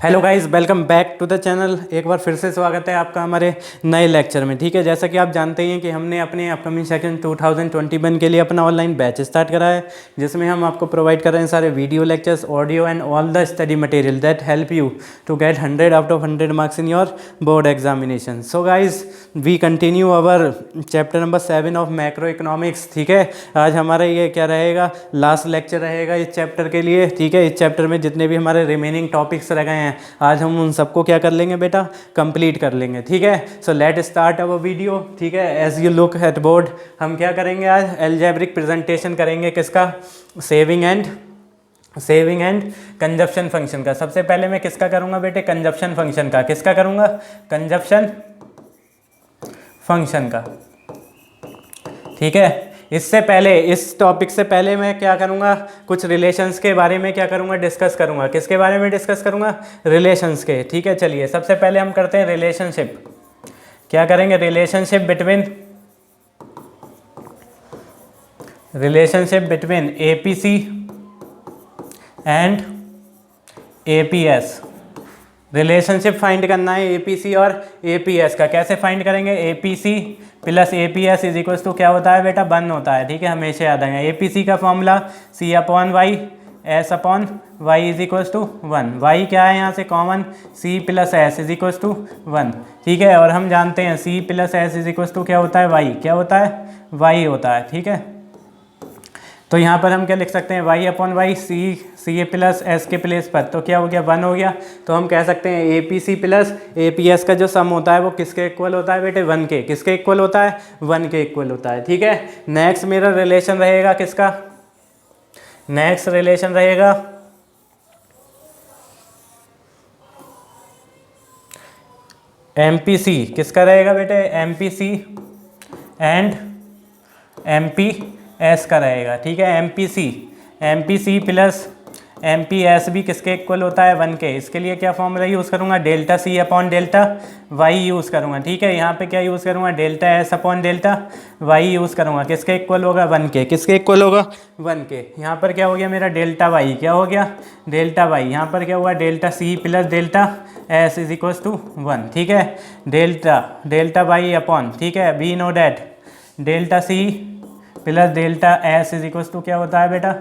Hello guys, welcome back to the channel. एक बार फिर से स्वागत है आपका हमारे नए लेक्चर में। ठीक है, जैसा कि आप जानते ही हैं कि हमने अपने अपकमिंग सेशन 2021 के लिए अपना ऑनलाइन बैच स्टार्ट करा है, जिसमें हम आपको प्रोवाइड कर रहे हैं सारे video lectures, audio and all the study material that help you to get 100 out of 100 marks in your board examination. So guys, we continue our chapter number 7 of macroeconomics. ठीक है, आज हमारा ये क्या रहेगा, लास्ट लेक्चर रहेगा इस chapter के लिए। ठीक है, इस चैप्टर में जितने भी हमारे रिमेनिंग टॉपिक्स रह गए हैं, आज हम उन सबको क्या कर लेंगे बेटा, कंप्लीट कर लेंगे। ठीक है, so let start our video. ठीक है, as you look at board, हम क्या करेंगे आज, एल्जेब्रिक प्रेजेंटेशन करेंगे किसका, सेविंग एंड कंजप्शन फंक्शन का। सबसे पहले मैं किसका करूंगा बेटे, कंजप्शन फंक्शन का। किसका करूंगा, कंजप्शन फंक्शन का। ठीक है, इससे पहले, इस टॉपिक से पहले मैं क्या करूंगा, कुछ रिलेशंस के बारे में क्या करूंगा, डिस्कस करूंगा। किसके बारे में डिस्कस करूंगा, रिलेशंस के। ठीक है, चलिए सबसे पहले हम करते हैं रिलेशनशिप। क्या करेंगे, relationship between APC and APS. Relationship find करना है एपीसी और एपीएस का। कैसे फाइंड करेंगे, APC plus APS is equals to क्या होता है बेटा, 1 होता है। ठीक है, हमेशा याद आएगा। एपीसी का formula C upon Y, S upon Y is equals to 1। Y क्या है यहाँ से common, C plus S is equals to 1। ठीक है, और हम जानते हैं C plus S is equals to क्या होता है, वाई। क्या होता है, वाई होता है। ठीक है, तो यहाँ पर हम क्या लिख सकते हैं, Y upon Y, C plus S के प्लेस पर, तो क्या हो गया, 1 हो गया। तो हम कह सकते हैं A P C plus A P S का जो सम होता है वो किसके इक्वल होता है बेटे, 1 के। किसके इक्वल होता है, 1 के इक्वल होता है। ठीक है, नेक्स्ट मेरा रिलेशन रहेगा किसका, नेक्स्ट रिलेशन रहेगा एम पी सी। किसका रहेगा बेटे, M P C and M P S का रहेगा। ठीक है, M P C plus M P S भी किसके इक्वल होता है, 1 के। इसके लिए क्या फॉर्मूला यूज़ करूँगा, delta C upon delta Y use करूँगा। ठीक है, यहाँ पे क्या यूज़ करूँगा, delta S upon delta Y use करूँगा। किसके इक्वल होगा, 1 के। किसके इक्वल होगा, 1 के। यहाँ पर क्या हो गया मेरा, डेल्टा वाई। क्या हो गया, डेल्टा वाई। यहाँ पर क्या हुआ, delta C plus delta S is equals to 1। ठीक है, डेल्टा वाई अपॉन, ठीक है, we know that delta C plus delta S is equals to क्या होता है बेटा,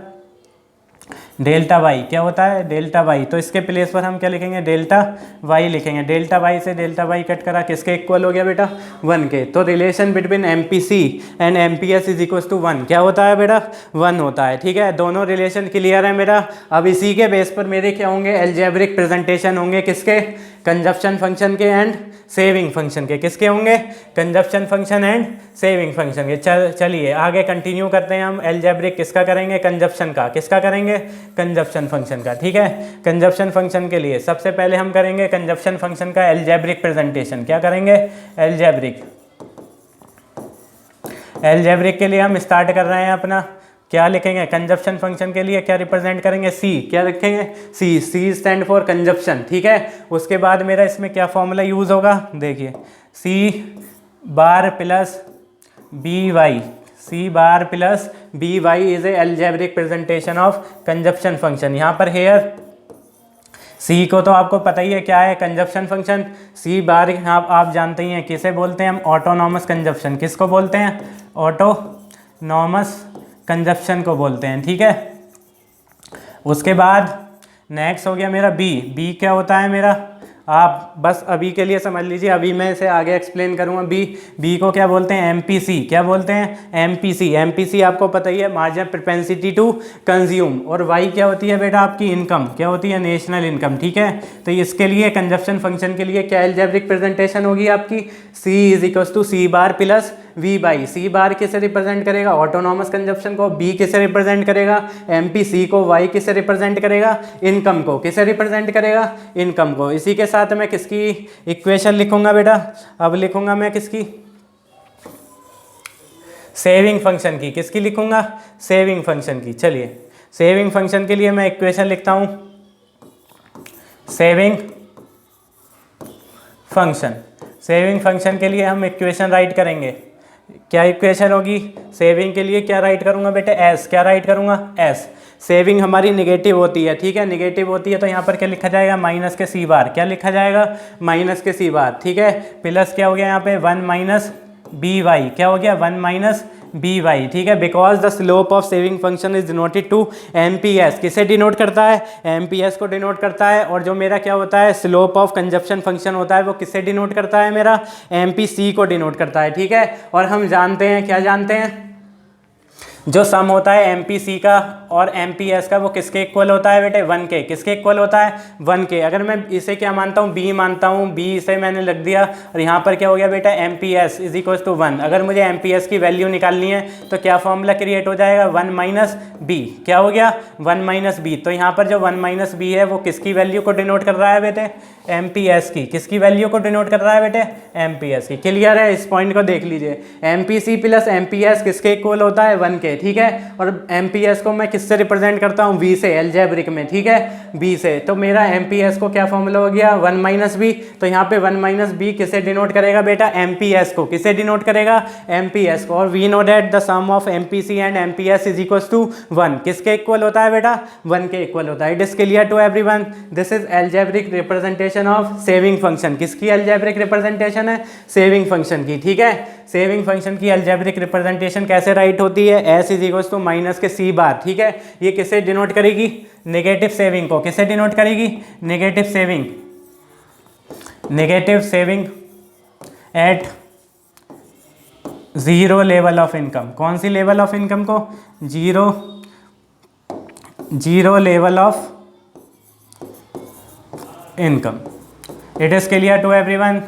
डेल्टा वाई। क्या होता है, डेल्टा वाई। तो इसके प्लेस पर हम क्या लिखेंगे, डेल्टा वाई लिखेंगे। डेल्टा वाई से डेल्टा वाई कट करा, किसके इक्वल हो गया बेटा, 1 के। तो relation between M P C and M P S is equals to 1। क्या होता है बेटा, 1 होता है। ठीक है, दोनों रिलेशन क्लियर है मेरा। अब इसी के बेस पर मेरे क्या होंगे, एल्जेब्रिक प्रेजेंटेशन होंगे किसके, कंजप्शन फंक्शन के एंड सेविंग फंक्शन के। किसके होंगे, consumption function and saving function के। चलिए आगे कंटिन्यू करते हैं हम। एल्जेब्रिक किसका करेंगे, कंजप्शन का। किसका करेंगे, कंजप्शन फंक्शन का। ठीक है, कंजप्शन फंक्शन के लिए सबसे पहले हम करेंगे कंजप्शन फंक्शन का एल्जेब्रिक प्रेजेंटेशन। क्या करेंगे, एल्जेब्रिक के लिए हम स्टार्ट कर रहे हैं अपना, क्या लिखेंगे, कंजप्शन फंक्शन के लिए क्या रिप्रेजेंट करेंगे, सी। क्या लिखेंगे, सी स्टैंड फॉर कंजप्शन। ठीक है, उसके बाद मेरा इसमें क्या फॉर्मूला यूज़ होगा, देखिए, C bar plus B Y, C bar plus B Y is a algebraic presentation of consumption function. यहाँ पर हेयर सी को तो आपको पता ही है क्या है, कंजप्शन फंक्शन। सी बार आप जानते ही हैं किसे बोलते हैं हम, ऑटोनॉमस कंजप्शन। किसको बोलते हैं, ऑटोनॉमस कंजप्शन को बोलते हैं। ठीक है, उसके बाद नेक्स्ट हो गया मेरा बी क्या होता है मेरा, आप बस अभी के लिए समझ लीजिए, अभी मैं इसे आगे एक्सप्लेन करूंगा। बी को क्या बोलते हैं, एमपीसी। क्या बोलते हैं, एमपीसी आपको पता ही है, मार्जिनल प्रोपेंसिटी टू कंज्यूम। और वाई क्या होती है बेटा, आपकी इनकम। क्या होती है, नेशनल इनकम। ठीक है, तो इसके लिए कंजप्शन फंक्शन के लिए क्या एल्जेब्रिक प्रेजेंटेशन होगी आपकी, C is equals to C bar plus B Y. C bar किसे रिप्रेजेंट करेगा, ऑटोनॉमस कंजप्शन को। बी किसे रिप्रेजेंट करेगा, एमपीसी को। वाई किसे रिप्रेजेंट करेगा, इनकम को। किसे रिप्रेजेंट करेगा, इनकम को। इसी के साथ मैं किसकी इक्वेशन लिखूंगा बेटा, अब लिखूंगा मैं किसकी, सेविंग फंक्शन की। किसकी लिखूंगा, सेविंग फंक्शन की। चलिए सेविंग फंक्शन के लिए मैं इक्वेशन लिखता हूं, सेविंग फंक्शन के लिए हम इक्वेशन राइट करेंगे। क्या इक्वेशन होगी? सेविंग के लिए क्या राइट करूँगा बेटे? एस। क्या राइट करूँगा? एस। सेविंग हमारी निगेटिव होती है, ठीक है, निगेटिव होती है तो यहाँ पर क्या लिखा जाएगा? माइनस के सी बार। क्या लिखा जाएगा? माइनस के सी बार, ठीक है। प्लस क्या हो गया यहाँ पे? 1 माइनस बी वाई। क्या हो गया? 1 माइनस बी वाई, ठीक है। Because the slope of saving function is denoted to M P S. किसे डिनोट करता है? एम पी एस को डिनोट करता है। और जो मेरा क्या होता है? स्लोप ऑफ कंजप्शन फंक्शन होता है, वो किसे डिनोट करता है? मेरा एम पी सी को डिनोट करता है, ठीक है। और हम जानते हैं, क्या जानते हैं? जो सम होता है एम पी सी का और एम पी एस का, वो किसके इक्वल होता है बेटे? 1 के। किसके इक्वल होता है? 1 के। अगर मैं इसे क्या मानता हूँ? बी मानता हूँ, बी इसे मैंने लिख दिया और यहाँ पर क्या हो गया बेटा? M P S is equal to 1। अगर मुझे एम पी एस की वैल्यू निकालनी है तो क्या फॉर्मूला क्रिएट हो जाएगा? 1 माइनस बी। क्या हो गया? 1 माइनस बी। तो यहाँ पर जो 1 माइनस बी है वो किसकी वैल्यू को डिनोट कर रहा है बेटे? एम पी एस की। किसकी वैल्यू को डिनोट कर रहा है बेटे? एम पी एस की। क्लियर है? इस पॉइंट को देख लीजिए। M P C plus M P S किसके इक्वल होता है? 1 के, ठीक है। और एम पी एस को मैं किससे रिप्रेजेंट करता हूँ? वी से, एल्जेब्रिक में, ठीक है, बी से। तो मेरा एम पी एस को क्या फॉर्मूला हो गया? 1 माइनस बी। तो यहाँ पे 1 माइनस बी किसे डिनोट करेगा बेटा? एम पी एस को। किसे डिनोट करेगा? एम पी एस को। और we know that the sum of M P C and M P S is equal to 1। किसके इक्वल होता है बेटा? 1 के इक्वल होता है। It is clear to everyone? This is algebraic representation of saving function. किसकी एल्जेब्रिक रिप्रेजेंटेशन है? Saving function की, ठीक है। सेविंग फंक्शन की एल्जेब्रिक रिप्रेजेंटेशन कैसे राइट होती है? S is equal to minus के सी बार, ठीक है। ये किसे डिनोट करेगी? नेगेटिव सेविंग को। किसे डिनोट करेगी? Negative saving. Negative saving at zero level of income. कौन सी लेवल ऑफ इनकम को? Zero level of income. It is clear to everyone?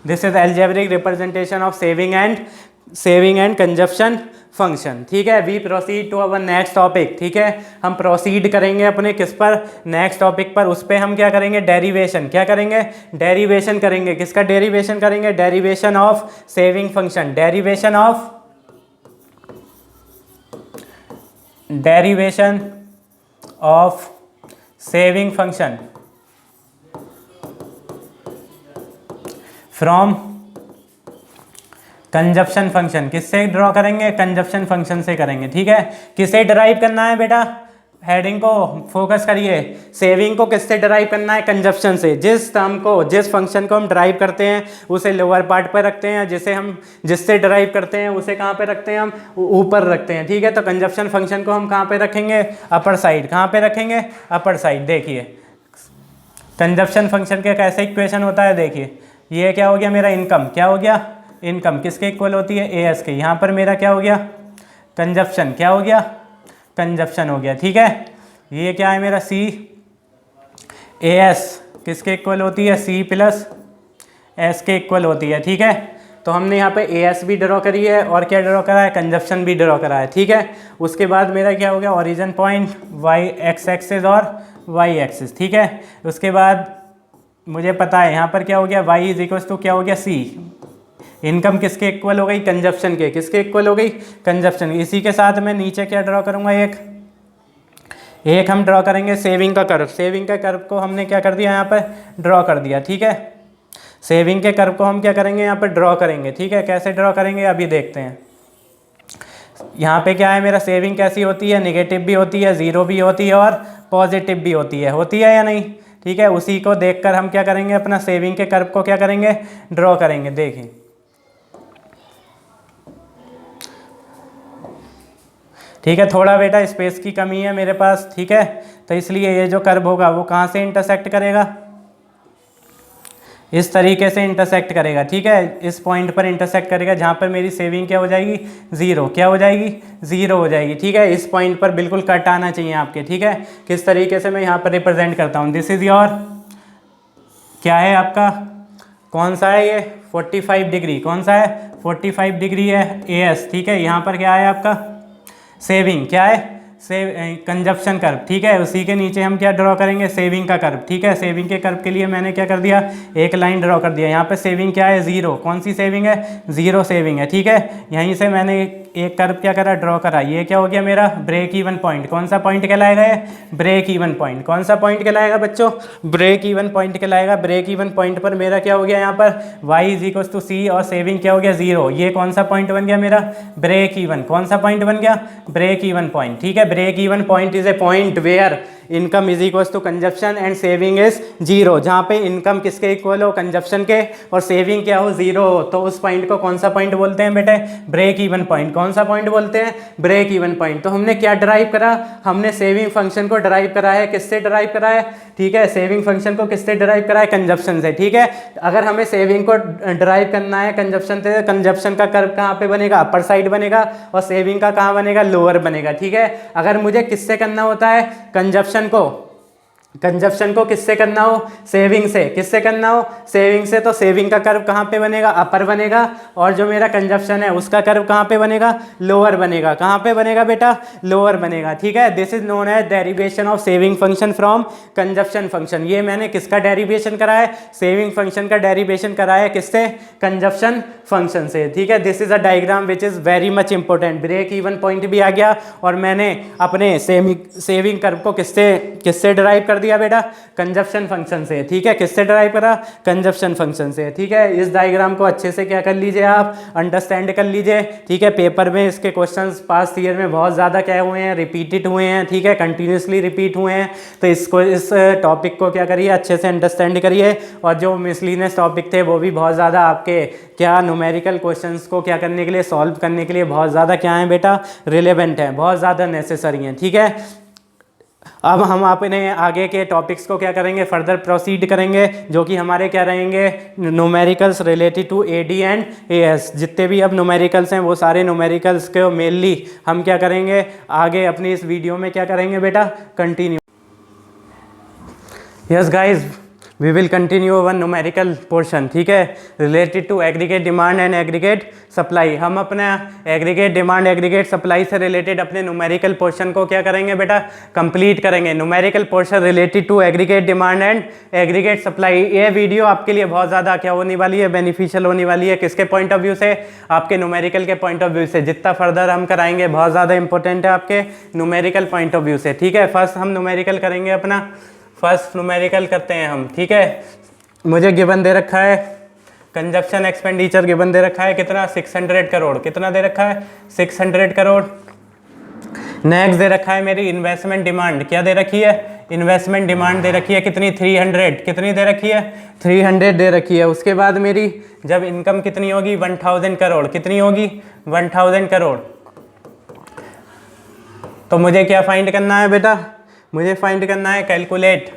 This is algebraic representation of saving and consumption function, ठीक है। We proceed to our next topic, ठीक है। हम proceed करेंगे अपने किस पर? नेक्स्ट टॉपिक पर। उस पर हम क्या करेंगे? डेरिवेशन। क्या करेंगे? डेरिवेशन करेंगे। किसका डेरिवेशन करेंगे? Derivation of saving function. Derivation of saving function from consumption function. किससे ड्रॉ करेंगे? कंजप्शन फंक्शन से करेंगे, ठीक है। किसे डराइव करना है बेटा? हेडिंग को फोकस करिए। सेविंग को किससे डराइव करना है? कंजप्शन से। जिस टर्म को, जिस फंक्शन को हम डराइव करते हैं उसे लोअर पार्ट पर रखते हैं, जिससे डराइव करते हैं उसे कहाँ पे रखते हैं? हम ऊपर रखते हैं, ठीक है। तो कंजप्शन फंक्शन को हम कहाँ पे रखेंगे? Upper side. कहाँ पे रखेंगे? Upper side. देखिए कंजप्शन फंक्शन का कैसे इक्वेशन होता है, देखिए। ये क्या हो गया मेरा? इनकम। क्या हो गया? इनकम किसके इक्वल होती है? ए एस के। यहाँ पर मेरा क्या हो गया? कंजप्शन। क्या हो गया? कंजप्शन हो गया, ठीक है। ये क्या है मेरा? सी। ए एस किसके इक्वल होती है? सी प्लस एस के इक्वल होती है, ठीक है। तो हमने यहाँ पे ए एस भी ड्रॉ करी है और क्या ड्रॉ करा है? कंजप्शन भी ड्रॉ करा है, ठीक है। उसके बाद मेरा क्या हो गया? Origin point Y X axis और वाई एक्सिस, ठीक है। उसके बाद मुझे पता है यहाँ पर क्या हो गया? वाई इज इक्वल टू क्या हो गया? सी। इनकम किसके इक्वल हो गई? कंजप्शन के। किसके इक्वल हो गई? कंजप्शन। इसी के साथ मैं नीचे क्या ड्रॉ करूँगा? एक हम ड्रॉ करेंगे सेविंग का कर्व। सेविंग का कर्व को हमने क्या कर दिया? यहाँ पर ड्रॉ कर दिया, ठीक है। सेविंग के कर्व को हम क्या करेंगे? यहाँ पर ड्रॉ करेंगे, ठीक है। कैसे ड्रॉ करेंगे अभी देखते हैं। यहाँ पे क्या है मेरा? सेविंग कैसी होती है? नेगेटिव भी होती है, ज़ीरो भी होती है और पॉजिटिव भी होती है या नहीं? ठीक है। उसी को देखकर हम क्या करेंगे? अपना सेविंग के कर्व को क्या करेंगे? ड्रॉ करेंगे। देखिए ठीक है, थोड़ा बेटा स्पेस की कमी है मेरे पास, ठीक है। तो इसलिए ये जो कर्व होगा वो कहाँ से इंटरसेक्ट करेगा? इस तरीके से इंटरसेक्ट करेगा, ठीक है। इस पॉइंट पर इंटरसेक्ट करेगा जहाँ पर मेरी सेविंग क्या हो जाएगी? ज़ीरो। क्या हो जाएगी? ज़ीरो हो जाएगी, ठीक है। इस पॉइंट पर बिल्कुल कट आना चाहिए आपके, ठीक है। किस तरीके से मैं यहाँ पर रिप्रेजेंट करता हूँ? दिस इज़ योर क्या है आपका? कौन सा है ये? 45 डिग्री। कौन सा है? 45 डिग्री है ए एस, ठीक है। यहाँ पर क्या है आपका? सेविंग। क्या है? कंजप्शन कर्व, ठीक है। उसी के नीचे हम क्या ड्रॉ करेंगे? सेविंग का कर्व, ठीक है। सेविंग के कर्व के लिए मैंने क्या कर दिया? एक लाइन ड्रॉ कर दिया। यहाँ पे सेविंग क्या है? ज़ीरो। कौन सी सेविंग है? ज़ीरो सेविंग है, ठीक है। यहीं से मैंने एक कर्व क्या करा, ड्रॉ करा। ये क्या हो गया मेरा ब्रेक इवन पॉइंट। कौन सा पॉइंट कहलाएगा ये, ब्रेक इवन पॉइंट। कौन सा पॉइंट कहलाएगा बच्चों, ब्रेक इवन पॉइंट कहलाएगा। ब्रेक इवन पॉइंट पर मेरा क्या हो गया यहाँ पर y इज इक्वल टू सी और सेविंग क्या हो गया 0। ये कौन सा पॉइंट बन गया मेरा, ब्रेक इवन। कौन सा पॉइंट बन गया, ब्रेक इवन पॉइंट। ठीक है, break even point is a point where income is equal to consumption and saving is 0। जहाँ पे इनकम किसके इक्वल हो, कंजप्शन के, और सेविंग क्या हो, 0 हो। तो उस पॉइंट को कौन सा पॉइंट बोलते हैं बेटे, ब्रेक इवन पॉइंट। कौन सा पॉइंट बोलते हैं, ब्रेक इवन पॉइंट। तो हमने क्या ड्राइव करा, हमने सेविंग फंक्शन को ड्राइव करा है। किससे ड्राइव करा है, ठीक है, सेविंग फंक्शन को किससे ड्राइव करा है, कंजप्शन से। ठीक है, अगर हमें सेविंग को ड्राइव करना है कंजप्शन से, कंजप्शन का कर्व कहाँ पे बनेगा, अपर साइड बनेगा, और सेविंग का कहाँ बनेगा, लोअर बनेगा। ठीक है, अगर मुझे किससे करना होता है, कंजप्शन को किससे करना हो, सेविंग से। किससे करना हो, सेविंग से। तो सेविंग का कर्व कहाँ पे बनेगा, अपर बनेगा, और जो मेरा कंजप्शन है उसका कर्व कहाँ पे बनेगा, लोअर बनेगा। कहाँ पे बनेगा बेटा, लोअर बनेगा। ठीक है, this is known as derivation of saving function from consumption function. ये मैंने किसका डेरिवेशन करा है, सेविंग फंक्शन का डेरिवेशन करा है किससे, कंजप्शन फंक्शन से। ठीक है, this is a diagram which is very much important. Break even point भी आ गया, और मैंने अपने सेविंग कर्व को किससे ड्राइव कर दिया बेटा, कंजप्शन फंक्शन से। ठीक है, किससे ड्राइव करा, कंजप्शन फंक्शन से। ठीक है, इस डायग्राम को अच्छे से क्या कर लीजिए, आप अंडरस्टैंड कर लीजिए। ठीक है, पेपर में इसके क्वेश्चंस पास्ट ईयर में बहुत ज़्यादा क्या हुए हैं, रिपीटेड हुए हैं। ठीक है, कंटिन्यूसली रिपीट हुए हैं। तो इस टॉपिक को क्या करिए, अच्छे से अंडरस्टैंड करिए। और जो मिसलिनियस टॉपिक थे वो भी बहुत ज़्यादा आपके क्या न्यूमेरिकल क्वेश्चंस को क्या करने के लिए, सॉल्व करने के लिए बहुत ज़्यादा क्या है बेटा, रिलेवेंट है, बहुत ज़्यादा नेसेसरी हैं। ठीक है, अब हम अपने आगे के टॉपिक्स को क्या करेंगे, फर्दर प्रोसीड करेंगे, जो कि हमारे क्या रहेंगे, numericals related to AD and AS. जितने भी अब न्यूमेरिकल्स हैं वो सारे न्यूमेरिकल्स को मेनली हम क्या करेंगे, आगे अपनी इस वीडियो में क्या करेंगे बेटा, continue. Yes guys, we will continue one numerical portion. ठीक है, related to aggregate demand and aggregate supply. हम अपना एग्रीगेट डिमांड एग्रीगेट सप्लाई से रिलेटेड अपने न्यूमेरिकल पोर्शन को क्या करेंगे बेटा, कंप्लीट करेंगे। Numerical portion related to aggregate demand and aggregate supply. ये वीडियो आपके लिए बहुत ज़्यादा क्या होने वाली है, बेनिफिशियल होने वाली है। किसके पॉइंट ऑफ व्यू से, आपके न्यूमेरिकल के पॉइंट ऑफ व्यू से। जितना फर्दर हम कराएंगे बहुत ज़्यादा इंपॉर्टेंट है आपके न्यूमेरिकल पॉइंट ऑफ व्यू से। ठीक है, फर्स्ट हम न्यूमेरिकल करेंगे अपना, फर्स्ट न्यूमेरिकल करते हैं हम। ठीक है, मुझे गिवन दे रखा है कंजप्शन एक्सपेंडिचर, गिवन दे रखा है कितना, 600 करोड़। कितना दे रखा है, 600 करोड़। नेक्स्ट दे रखा है मेरी इन्वेस्टमेंट डिमांड, क्या दे रखी है, इन्वेस्टमेंट डिमांड दे रखी है कितनी, 300। कितनी दे रखी है, 300 दे रखी है। उसके बाद मेरी जब इनकम कितनी होगी, 1000 करोड़। कितनी होगी, 1000 करोड़। तो मुझे क्या फाइंड करना है बेटा, मुझे फाइंड करना है कैलकुलेट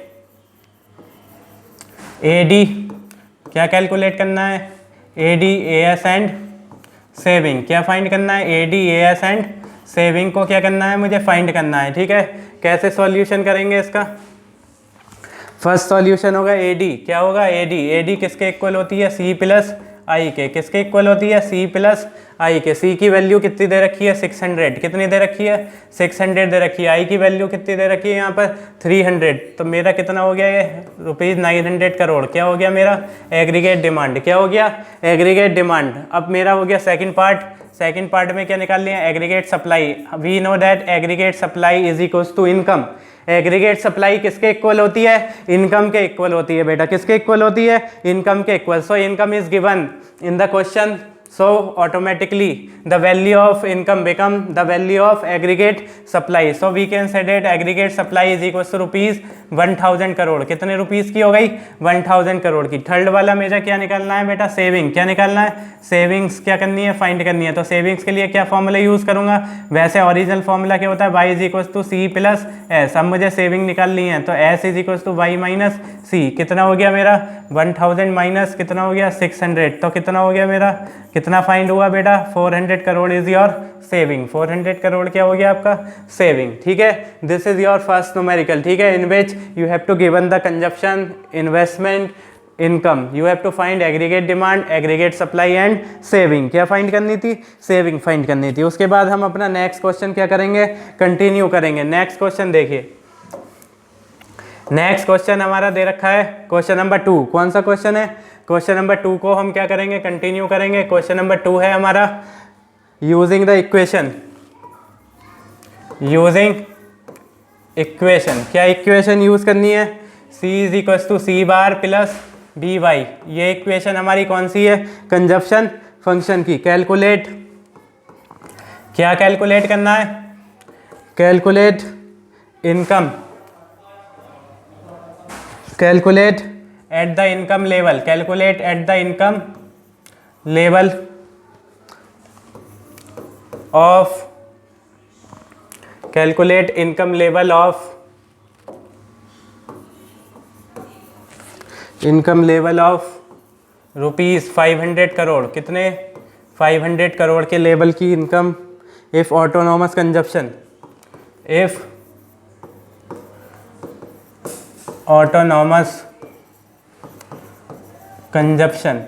एडी। क्या कैलकुलेट करना है, एडी एएस एंड सेविंग। क्या फाइंड करना है, एडी एएस एंड सेविंग को क्या करना है, मुझे फाइंड करना है। ठीक है, कैसे सॉल्यूशन करेंगे इसका, फर्स्ट सॉल्यूशन होगा एडी। क्या होगा, एडी। एडी किसके इक्वल होती है, सी प्लस आई के। किसके इक्वल होती है, सी प्लस आई के। सी की वैल्यू कितनी दे रखी है, 600। कितनी दे रखी है, 600 दे रखी है। आई की वैल्यू कितनी दे रखी है यहाँ पर, 300। तो मेरा कितना हो गया, ये ₹900 करोड़। क्या हो गया मेरा, एग्रीगेट डिमांड। क्या हो गया, एग्रीगेट डिमांड। अब मेरा हो गया सेकंड पार्ट। सेकंड पार्ट में क्या निकाल लिया, aggregate supply. We know that aggregate supply is equals to income. Aggregate supply किसके इक्वल होती है, इनकम के इक्वल होती है बेटा। किसके इक्वल होती है, इनकम के equal. So income is given in the question, so automatically the value of income become the value of aggregate supply. So we can say that aggregate supply is equals to rupees 1000 crore. कितने rupees की हो गई, 1000 करोड़ की। Third वाला मेरा क्या निकालना है बेटा, सेविंग। क्या निकालना है, सेविंग्स क्या करनी है, फाइंड करनी है। तो सेविंग्स के लिए क्या फॉर्मूला यूज़ करूंगा, वैसे ओरिजिनल फॉर्मूला क्या होता है, y is equals to c plus s. अब मुझे सेविंग निकालनी है, तो s is equals to y minus c. कितना हो गया मेरा, 1000 माइनस कितना हो गया, 600। तो कितना हो गया मेरा, कितना फाइंड हुआ बेटा, 400 crore is your saving. 400 crore क्या हो गया आपका, सेविंग। ठीक है, this is your first numerical. ठीक है, in which you have to given the consumption, investment, income. You have to find aggregate demand, aggregate supply and saving. क्या फाइंड करनी थी, सेविंग फाइंड करनी थी। उसके बाद हम अपना नेक्स्ट क्वेश्चन क्या करेंगे, कंटिन्यू करेंगे। नेक्स्ट क्वेश्चन देखिए, नेक्स्ट क्वेश्चन हमारा दे रखा है क्वेश्चन नंबर 2। कौन सा क्वेश्चन है, क्वेश्चन नंबर 2 को हम क्या करेंगे, कंटिन्यू करेंगे। क्वेश्चन नंबर 2 है हमारा, यूजिंग द इक्वेशन, क्या इक्वेशन यूज करनी है, C is equal to C bar plus B Y. ये इक्वेशन हमारी कौन सी है, कंजप्शन फंक्शन की। कैलकुलेट, क्या कैलकुलेट करना है, calculate income, calculate at the income level, calculate at the income level of, calculate income level of, income level of rupees 500 crore. कितने, 500 करोड़ के लेवल की income if autonomous consumption, if autonomous consumption,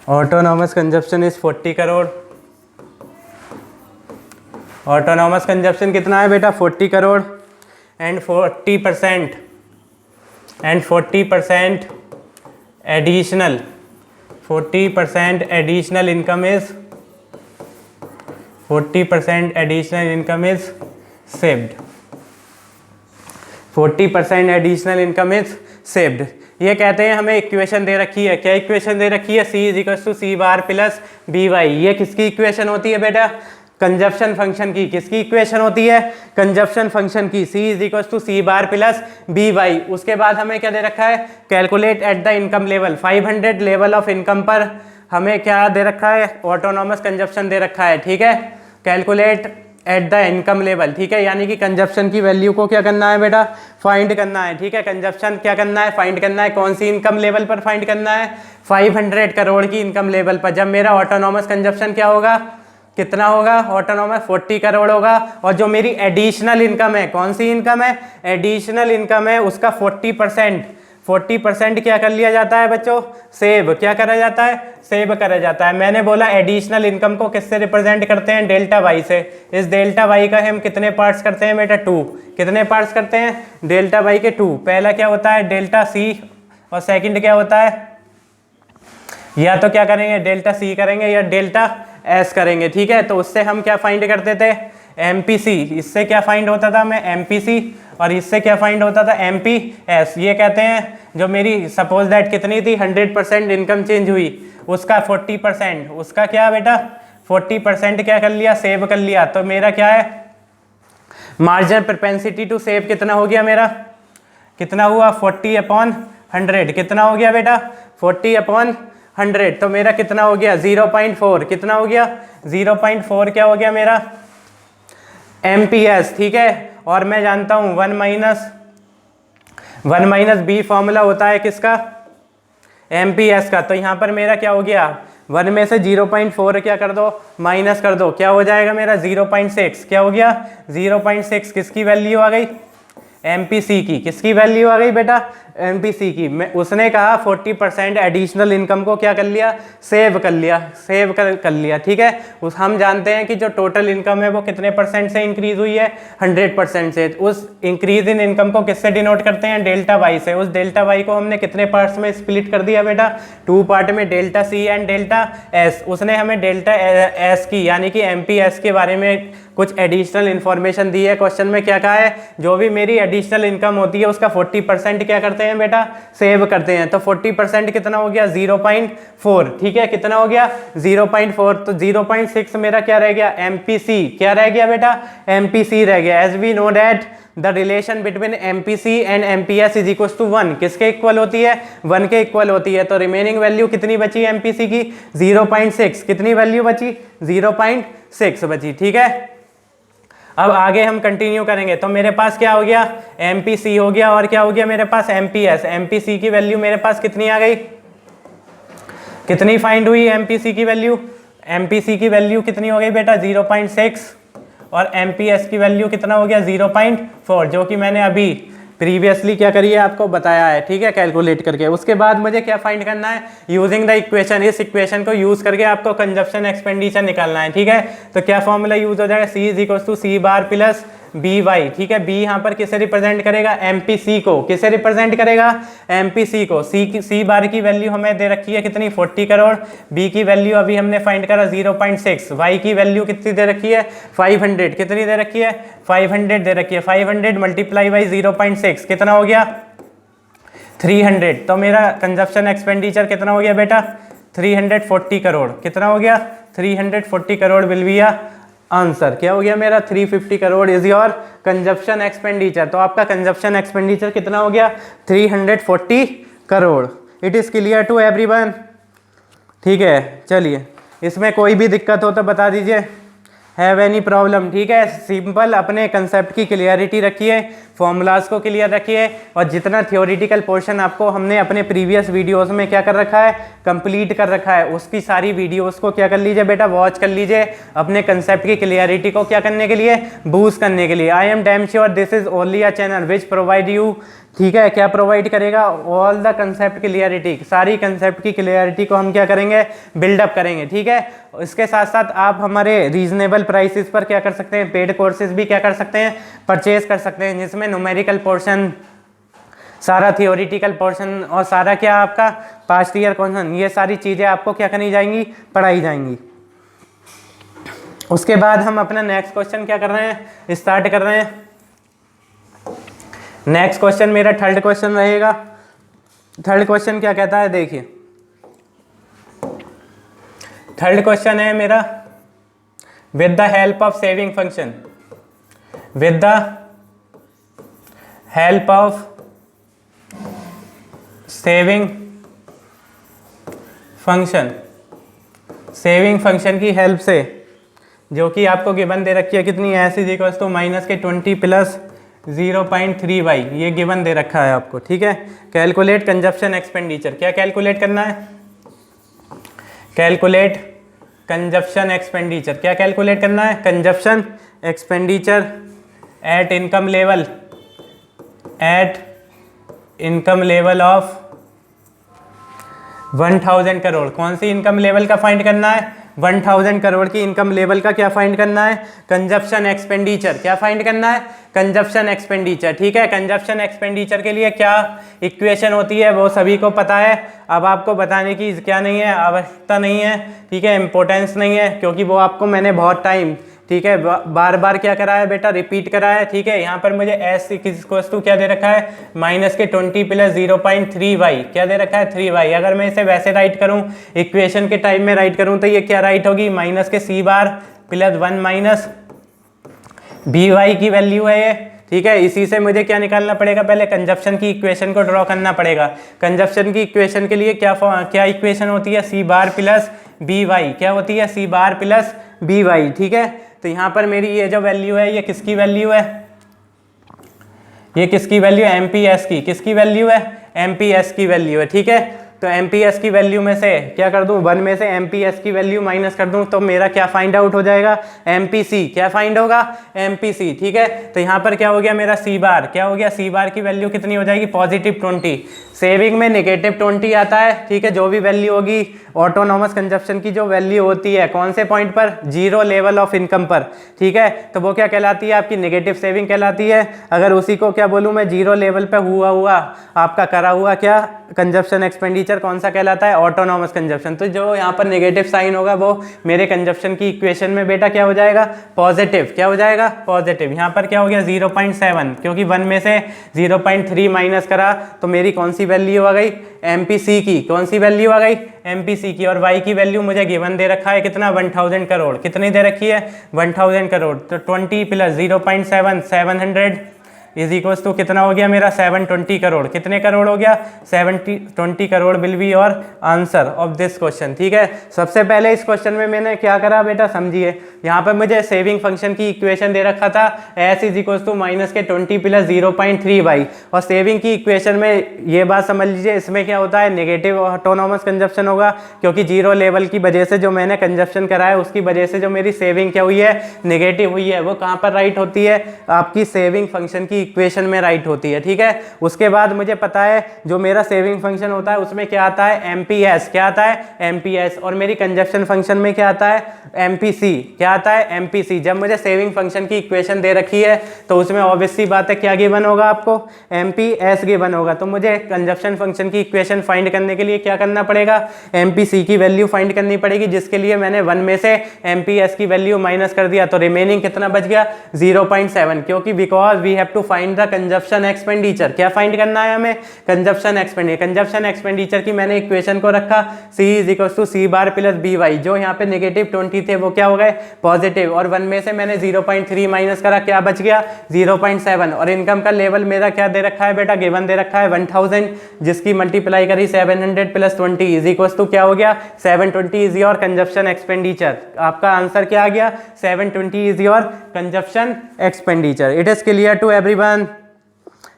autonomous consumption is 40 crore. Autonomous consumption कितना है बेटा, 40 crore and 40% additional, 40% additional income is, 40% additional income is saved, 40% additional income is saved. ये कहते हैं हमें इक्वेशन दे रखी है, क्या इक्वेशन दे रखी है, C is equal to C bar plus B Y. ये किसकी इक्वेशन होती है बेटा, कंजप्शन फंक्शन की। किसकी इक्वेशन होती है, कंजप्शन फंक्शन की। C is equal to C bar plus B Y. उसके बाद हमें क्या दे रखा है, calculate at the income level, 500 level of income पर हमें क्या दे रखा है, ऑटोनॉमस कंजप्शन दे रखा है। ठीक है, calculate at the income level, ठीक है, यानी कि कंजप्शन की वैल्यू को क्या करना है बेटा, फाइंड करना है। ठीक है, कंजप्शन क्या करना है, फाइंड करना है। कौन सी इनकम लेवल पर फाइंड करना है, 500 करोड़ की इनकम लेवल पर। जब मेरा ऑटोनॉमस कंजप्शन क्या होगा, कितना होगा, ऑटोनॉमस 40 करोड़ होगा। और जो मेरी एडिशनल इनकम है, कौन सी इनकम है, एडिशनल इनकम है, उसका 40% क्या कर लिया जाता है बच्चों, सेव। क्या करा जाता है, सेव करा जाता है। मैंने बोला एडिशनल इनकम को किससे रिप्रेजेंट करते हैं, डेल्टा वाई से। इस डेल्टा वाई का हम कितने पार्ट्स करते हैं बेटा, 2। कितने पार्ट्स करते हैं, डेल्टा वाई के 2। पहला क्या होता है, डेल्टा सी, और सेकंड क्या होता है, या तो क्या करेंगे, डेल्टा सी करेंगे या डेल्टा एस करेंगे। ठीक है, तो उससे हम क्या फाइंड करते थे, एमपीसी। इससे क्या फाइंड होता था हमें, एमपीसी, और इससे क्या फाइंड होता था, एमपीएस। ये कहते हैं जो मेरी सपोज दैट कितनी थी, 100% इनकम चेंज हुई, उसका 40%, उसका क्या बेटा 40% क्या कर लिया, सेव कर लिया। तो मेरा क्या है, मार्जिनल प्रोपेंसिटी टू सेव कितना हो गया मेरा, कितना हुआ, 40/100। कितना हो गया बेटा, 40/100। तो मेरा कितना हो गया, 0.4। कितना हो गया, 0.4 क्या हो गया मेरा, एमपीएस। ठीक है, और मैं जानता हूं 1 माइनस बी फॉर्मूला होता है किसका, एमपीएस का। तो यहाँ पर मेरा क्या हो गया, 1 में से 0.4 क्या कर दो, माइनस कर दो, क्या हो जाएगा मेरा 0.6। क्या हो गया 0.6। किसकी वैल्यू आ गई, एमपीसी की। किसकी वैल्यू आ गई बेटा, एमपीसी की। मैं उसने कहा 40% एडिशनल इनकम को क्या कर लिया, सेव कर लिया, सेव कर लिया। ठीक है, उस हम जानते हैं कि जो टोटल इनकम है वो कितने परसेंट से इंक्रीज हुई है, 100% से। उस इंक्रीज इन इनकम को किससे डिनोट करते हैं, डेल्टा वाई से। उस डेल्टा वाई को हमने कितने पार्ट्स में स्प्लिट कर दिया बेटा, 2 पार्ट में, delta C and delta S. उसने हमें डेल्टा एस की यानी कि एमपीएस के बारे में कुछ एडिशनल इन्फॉर्मेशन दी है। क्वेश्चन में क्या कहा है, जो भी मेरी एडिशनल इनकम होती है उसका 40% क्या करते हैं बेटा, सेव करते हैं। तो 40% कितना हो गया, 0.4। ठीक है, कितना हो गया 0.4। तो 0.6 मेरा क्या रह गया, एमपीसी। क्या रह गया बेटा, एमपीसी रह गया। As we know that the relation between MPC and MPS is equal to 1। किसके इक्वल होती है, 1 के इक्वल होती है। तो रिमेनिंग वैल्यू कितनी बची एमपीसी की, 0.6। कितनी वैल्यू बची, 0.6 बची। ठीक है, अब आगे हम कंटिन्यू करेंगे। तो मेरे पास क्या हो गया, एमपीसी हो गया, और क्या हो गया मेरे पास, एमपीएस। एमपीसी की वैल्यू मेरे पास कितनी आ गई, कितनी फाइंड हुई एमपीसी की वैल्यू, एमपीसी की वैल्यू कितनी हो गई बेटा 0.6, और एमपीएस की वैल्यू कितना हो गया 0.4, जो कि मैंने अभी प्रीवियसली क्या करी है आपको बताया है। ठीक है, कैलकुलेट करके। उसके बाद मुझे क्या फाइंड करना है, यूजिंग द इक्वेशन। इस इक्वेशन को यूज करके आपको कंजप्शन एक्सपेंडिचर निकालना है। ठीक है, तो क्या फॉर्मूला यूज हो जाएगा, C is equal to C bar plus B Y, ठीक है। बी यहाँ पर किसे रिप्रेजेंट करेगा, MPC को। किसे रिप्रेजेंट करेगा, MPC को। सी बार की वैल्यू हमें दे रखी है कितनी, 40 करोड़। बी की वैल्यू अभी हमने फाइंड करा 0.6। वाई की वैल्यू कितनी दे रखी है, 500। कितनी दे रखी है, 500 दे रखी है। 500 मल्टीप्लाई बाई 0.6 कितना हो गया, 300। तो मेरा कंजप्शन एक्सपेंडिचर कितना हो गया बेटा, 340 करोड़। कितना हो गया, 340 करोड़ विल बी आंसर। क्या हो गया मेरा, 350 crore is your consumption expenditure. तो आपका कंजप्शन एक्सपेंडिचर कितना हो गया, 340 crore. It is clear to everyone, ठीक है। चलिए, इसमें कोई भी दिक्कत हो तो बता दीजिए, हैव एनी प्रॉब्लम, ठीक है। सिंपल अपने कंसेप्ट की क्लियरिटी रखिए, फॉर्मूलाज को क्लियर रखिए, और जितना थियोरिटिकल पोर्शन आपको हमने अपने प्रीवियस वीडियोस में क्या कर रखा है, कंप्लीट कर रखा है, उसकी सारी वीडियोस को क्या कर लीजिए बेटा, वॉच कर लीजिए, अपने कंसेप्ट की क्लियरिटी को क्या करने के लिए, बूस्ट करने के लिए। I am damn sure this is only a channel which provide you, ठीक है, क्या प्रोवाइड करेगा, ऑल द कंसेप्ट क्लियरिटी। सारी कंसेप्ट की क्लियरिटी को हम क्या करेंगे, बिल्डअप करेंगे, ठीक है। इसके साथ साथ आप हमारे रीजनेबल प्राइसेस पर क्या कर सकते हैं, पेड कोर्सेज भी क्या कर सकते हैं, परचेज कर सकते हैं, जिसमें न्यूमेरिकल पोर्शन, सारा थियोरिटिकल पोर्शन, और सारा क्या आपका पास्ट ईयर क्वेश्चन, ये सारी चीज़ें आपको क्या करनी जाएंगी, पढ़ाई जाएंगी। उसके बाद हम अपना नेक्स्ट क्वेश्चन क्या कर रहे हैं, स्टार्ट कर रहे हैं। नेक्स्ट क्वेश्चन मेरा थर्ड क्वेश्चन रहेगा। थर्ड क्वेश्चन क्या कहता है, देखिए थर्ड क्वेश्चन है मेरा, with the help of saving function, with the help of saving function, saving function की हेल्प से, जो कि आपको गिवन दे रखी है कितनी, S is equal to minus के 20 प्लस 0.3 वाई, ये गिवन दे रखा है आपको, ठीक है। कैलकुलेट कंजप्शन एक्सपेंडिचर, क्या कैलकुलेट करना है, कैलकुलेट कंजप्शन एक्सपेंडिचर, क्या कैलकुलेट करना है, consumption expenditure at income level, at income level of 1000 crore. कौन सी इनकम लेवल का फाइंड करना है, 1000 करोड़ की इनकम लेवल का क्या फाइंड करना है, कंजप्शन एक्सपेंडिचर। क्या फाइंड करना है, कंजप्शन एक्सपेंडिचर, ठीक है। कंजप्शन एक्सपेंडिचर के लिए क्या इक्वेशन होती है वो सभी को पता है, अब आपको बताने की क्या नहीं है, आवश्यकता नहीं है, ठीक है, इंपॉर्टेंस नहीं है, क्योंकि वो आपको मैंने बहुत टाइम, ठीक है, बार बार क्या करा है बेटा, रिपीट करा है, ठीक है। यहाँ पर मुझे एस इक्वल्स टू क्या दे रखा है, माइनस के 20 प्लस 0.3 वाई, क्या दे रखा है, 3 वाई। अगर मैं इसे वैसे राइट करूँ, इक्वेशन के टाइम में राइट करूँ, तो ये क्या राइट होगी, माइनस के C bar plus 1 minus B Y की वैल्यू है ये, ठीक है। इसी से मुझे क्या निकालना पड़ेगा, पहले कंजप्शन की इक्वेशन को ड्रॉ करना पड़ेगा। कंजप्शन की इक्वेशन के लिए क्या इक्वेशन होती है, सी बार प्लस बी वाई, क्या होती है, सी बार प्लस बी वाई, ठीक है। तो यहाँ पर मेरी ये जो वैल्यू है, ये किसकी वैल्यू है, ये किसकी वैल्यू है, MPS की। किसकी वैल्यू है, MPS की वैल्यू है, ठीक है। तो MPS की वैल्यू में से क्या कर दूं, 1 में से MPS की वैल्यू माइनस कर दूं, तो मेरा क्या फाइंड आउट हो जाएगा, MPC। क्या फाइंड होगा, MPC, ठीक है। तो यहाँ पर क्या हो गया मेरा सी बार, क्या हो गया, सी बार की वैल्यू कितनी हो जाएगी, पॉजिटिव 20। सेविंग में नेगेटिव 20 आता है, ठीक है। जो भी वैल्यू होगी ऑटोनॉमस कंजप्शन की, जो वैल्यू होती है कौन से पॉइंट पर, जीरो लेवल ऑफ इनकम पर, ठीक है। तो वो क्या कहलाती है, आपकी नेगेटिव सेविंग कहलाती है। अगर उसी को क्या बोलूँ मैं, जीरो लेवल पे हुआ आपका करा हुआ क्या कंजप्शन एक्सपेंडिचर कौन सा कहलाता है, ऑटोनॉमस कंजप्शन। तो जो यहाँ पर नेगेटिव साइन होगा वो मेरे कंजप्शन की इक्वेशन में बेटा क्या हो जाएगा, पॉजिटिव। क्या हो जाएगा, पॉजिटिव। यहाँ पर क्या हो गया 0.7, क्योंकि 1 में से 0.3 माइनस करा, तो मेरी कौन सी वैल्यू आ गई, MPC की। कौन सी वैल्यू आ गई, MPC की। और y की वैल्यू मुझे गिवन दे रखा है कितना, 1000 करोड़। कितनी दे रखी है, 1000 करोड़। तो 20 प्लस 0.7 700 इज इक्वल्स टू कितना हो गया मेरा, 720 करोड़। कितने करोड़ हो गया, 720 crore will be your answer of this question, ठीक है। सबसे पहले इस क्वेश्चन में मैंने क्या करा बेटा, समझिए। यहाँ पर मुझे सेविंग फंक्शन की इक्वेशन दे रखा था, S is equals to minus के 20 प्लस 0.3 वाई। और सेविंग की इक्वेशन में ये बात समझ लीजिए, इसमें क्या होता है, नेगेटिव ऑटोनॉमस कंजप्शन होगा, क्योंकि जीरो लेवल की वजह से जो मैंने कंजप्शन करा है, उसकी वजह से जो मेरी सेविंग क्या हुई है, नेगेटिव हुई है। वो कहाँ पर राइट होती है, आपकी सेविंग फंक्शन की की इक्वेशन में राइट होती है, ठीक है। उसके बाद मुझे पता है जो मेरा सेविंग फंक्शन होता है उसमें क्या आता है, एमपीएस, क्या आता है, एमपीएस, और मेरी कंजप्शन फंक्शन में क्या आता है, एमपीसी, क्या आता है, एमपीसी। जब मुझे सेविंग फंक्शन की इक्वेशन दे रखी है तो उसमें ऑब्वियस सी बात है क्या गिवन होगा, आपको एमपीएस गिवन होगा। तो मुझे कंजप्शन फंक्शन की इक्वेशन फाइंड करने के लिए क्या करना पड़ेगा, एमपीसी की वैल्यू फाइंड करनी पड़ेगी, जिसके लिए मैंने 1 में से एमपीएस की वैल्यू माइनस कर दिया, तो रिमेनिंग कितना बच गया, 0.7, क्योंकि because we have to find the consumption expenditure. क्या फाइंड करना है हमें, कंजप्शन एक्सपेंडिचर। कंजप्शन एक्सपेंडिचर की मैंने इक्वेशन को रखा C = C bar plus BY, जो यहाँ पे -20 थे वो क्या हो गए, पॉजिटिव, और 1 में से मैंने 0.3 माइनस करा, क्या बच गया, 0.7। और इनकम का लेवल मेरा क्या दे रखा है बेटा, गिवन दे रखा है 1000, जिसकी मल्टीप्लाई करी 700 + 20 इज क्या हो गया, 720 इज योर कंजप्शन एक्सपेंडिचर। आपका आंसर क्या आ गया, 720 is your consumption expenditure. It is clear to everyone,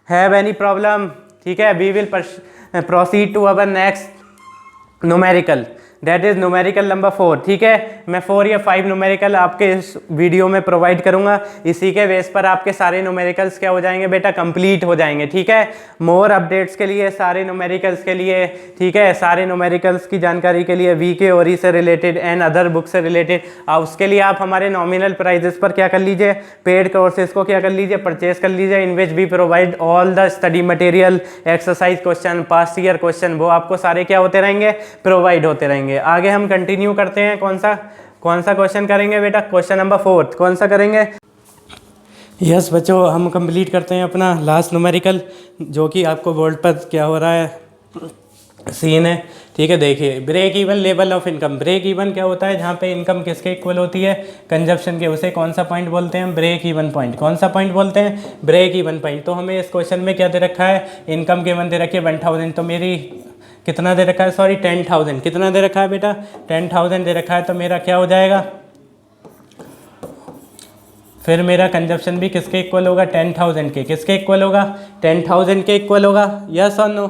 have any problem, ठीक है। We will proceed to our next numerical, that is numerical number 4, ठीक है। मैं 4 या 5 न्यूमेरिकल आपके इस वीडियो में प्रोवाइड करूंगा, इसी के बेस पर आपके सारे न्यूमेरिकल्स क्या हो जाएंगे बेटा, कंप्लीट हो जाएंगे, ठीक है। मोर अपडेट्स के लिए, सारे न्यूमेरिकल्स के लिए, ठीक है, सारे न्यूमेरिकल्स की जानकारी के लिए, वीके ओरी से रिलेटेड एंड अदर बुक से रिलेटेड, उसके लिए आप हमारे नॉमिनल प्राइजेस पर क्या कर लीजिए, पेड कोर्सेज को क्या कर लीजिए, परचेज कर लीजिए, in which we provide all the study material, exercise question, past year question, वो आपको सारे क्या होते रहेंगे, प्रोवाइड होते रहेंगे। आगे हम कंटिन्यू करते हैं, कौन सा क्वेश्चन करेंगे बेटा, क्वेश्चन नंबर 4 कौन सा करेंगे। यस बच्चों, हम कंप्लीट करते हैं अपना लास्ट न्यूमेरिकल, जो कि आपको बोर्ड पर क्या हो रहा है, सीन है, ठीक है। देखिए, break even level of income. Break even क्या होता है, जहाँ पे इनकम किसके इक्वल होती है, कंजप्शन के, उसे कौन सा पॉइंट बोलते हैं, ब्रेक इवन पॉइंट। कौन सा पॉइंट बोलते हैं, ब्रेक इवन पॉइंट। तो हमें इस क्वेश्चन में क्या दे रखा है, इनकम गिवन दे रखी है 1000, तो मेरी कितना दे रखा है, सॉरी 10,000, कितना दे रखा है बेटा, 10,000 दे रखा है, तो मेरा क्या हो जाएगा, फिर मेरा कंजप्शन भी किसके इक्वल होगा, 10,000 के, किसके इक्वल होगा, 10,000 के इक्वल होगा, यस और नो।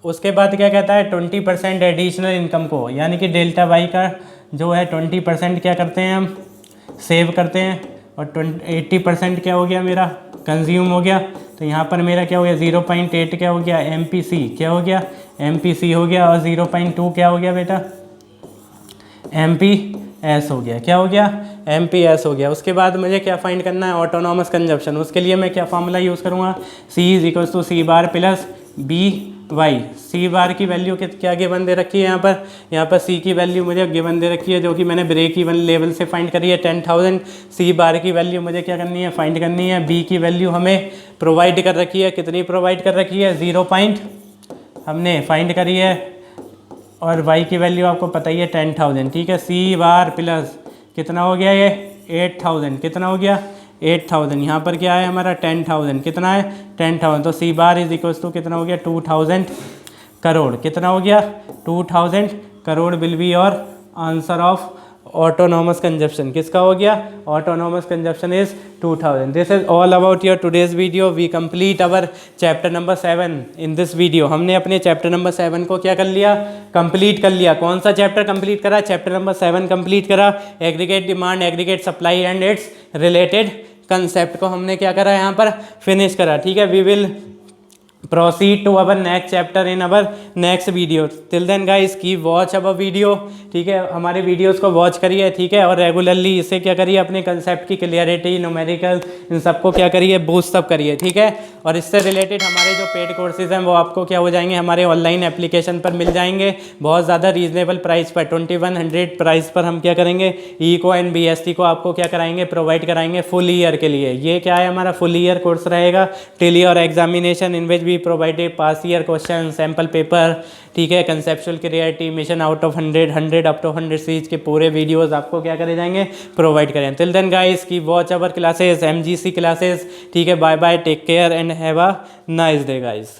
उसके बाद क्या कहता है, 20% एडिशनल इनकम को, यानी कि डेल्टा वाई का जो है 20% क्या करते हैं हम, सेव करते हैं, और 80% क्या हो गया मेरा, कंज्यूम हो गया। तो यहाँ पर मेरा क्या हो गया, 0.8 क्या हो गया, MPC क्या हो गया, MPC हो गया, और 0.2 क्या हो गया बेटा, MPS हो गया, क्या हो गया, MPS हो गया। उसके बाद मुझे क्या फाइंड करना है, ऑटोनॉमस कंजप्शन। उसके लिए मैं क्या फार्मूला यूज़ करूँगा, C = C bar plus BY। C बार की वैल्यू क्या गिवन दे रखी है यहाँ पर C की वैल्यू मुझे गिवन दे रखी है, जो कि मैंने ब्रेक इवन लेवल से फाइंड करी है 10,000। C बार की वैल्यू मुझे क्या करनी है, फाइंड करनी है। B की वैल्यू हमें प्रोवाइड कर रखी है, कितनी प्रोवाइड कर रखी है, 0. हमने फाइंड करी है, और Y की वैल्यू आपको पता ही है 10,000, ठीक है। C बार प्लस कितना हो गया ये, 8,000, कितना हो गया, 8,000। यहाँ पर क्या है हमारा 10,000, कितना है 10,000, तो C बार = कितना हो गया, 2,000 करोड़, कितना हो गया, 2,000 crore will be your answer of autonomous consumption. किसका हो गया, autonomous consumption is 2000। This is all about your today's video. We complete our chapter number 7 in this video. हमने अपने चैप्टर नंबर 7 को क्या कर लिया, कंप्लीट कर लिया। कौन सा चैप्टर कंप्लीट करा, चैप्टर नंबर 7 कंप्लीट करा। Aggregate demand, aggregate supply and it's related concept को हमने क्या करा, यहाँ पर फिनिश करा, ठीक है। We will proceed to our next chapter in our next video. Till then guys keep watch our video, ठीक है। हमारे वीडियोस को वॉच करिए, ठीक है, और रेगुलरली इससे क्या करिए, अपने कंसेप्ट की क्लियरिटी, न्यूमेरिकल, इन सबको क्या करिए, बूस्ट अप करिए, ठीक है। और इससे रिलेटेड हमारे जो पेड कोर्सेज हैं वो आपको क्या हो जाएंगे, हमारे ऑनलाइन एप्लीकेशन पर मिल जाएंगे, बहुत ज़्यादा रीजनेबल प्राइस पर, 2100 प्राइस पर हम क्या करेंगे, इको एंड BST को आपको क्या कराएंगे, प्रोवाइड कराएंगे फुल ईयर के लिए। ये क्या है, हमारा फुल ईयर कोर्स रहेगा till your examination, in which we provided past year question, sample paper, ठीक है, conceptual clarity, mission out of 100 up to 100 series के पूरे वीडियोस आपको क्या करे जाएंगे, प्रोवाइड करें। Till then guys keep watch our classes, MGC classes, ठीक है। Bye bye, take care and have a nice day guys.